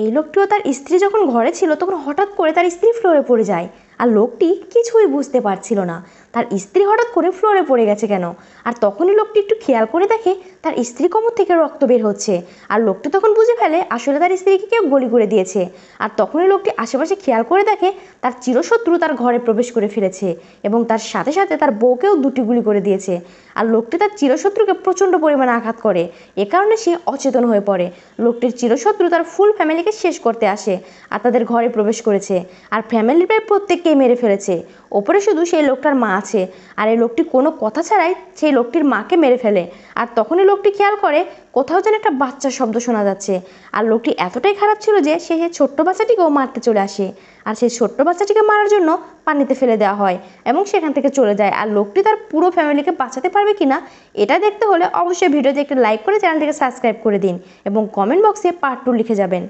এই লোকটিও তার স্ত্রী যখন ঘরে ছিল তখন হঠাৎ করে তার স্ত্রী ফ্লোরে পড়ে যায়, আর লোকটি কিছুই বুঝতে পারছিল না তার স্ত্রী হঠাৎ করে ফ্লোরে পড়ে গেছে কেন। আর তখনই লোকটি একটু খেয়াল করে দেখে তার স্ত্রী কোমর থেকে রক্ত বের হচ্ছে, আর লোকটি তখন বুঝে ফেলে আসলে তার স্ত্রীকে কেউ গুলি করে দিয়েছে। আর তখনই লোকটি আশেপাশে খেয়াল করে দেখে তার চিরশত্রু তার ঘরে প্রবেশ করে ফেলেছে এবং তার সাথে সাথে তার বউকেও 2টি গুলি করে দিয়েছে। আর লোকটি তার চিরশত্রুকে প্রচণ্ড পরিমাণে আঘাত করে, এ কারণে সে অচেতন হয়ে পড়ে। লোকটির চিরশত্রু তার ফুল ফ্যামিলিকে শেষ করতে আসে আর তাদের ঘরে প্রবেশ করেছে, আর ফ্যামিলির প্রায় প্রত্যেককেই মেরে ফেলেছে। ওপরে শুধু সেই লোকটার মা আছে, আর এই লোকটি কোনো কথা ছাড়াই সেই লোকটির মাকে মেরে ফেলে। আর তখনই লোকটি খেয়াল করে কোথাও যেন একটা বাচ্চার শব্দ শোনা যাচ্ছে, আর লোকটি এতটাই খারাপ ছিল যে সে সেই ছোট্ট বাচ্চাটিকেও মারতে চলে আসে, আর সেই ছোট্ট বাচ্চাটিকে মারার জন্য পানিতে ফেলে দেওয়া হয় এবং সেখান থেকে চলে যায়। আর লোকটি তার পুরো ফ্যামিলিকে বাঁচাতে পারবে কিনা এটা দেখতে হলে অবশ্যই ভিডিওতে একটা লাইক করে চ্যানেলটিকে সাবস্ক্রাইব করে দিন এবং কমেন্ট বক্সে পার্ট 2 লিখে যাবেন।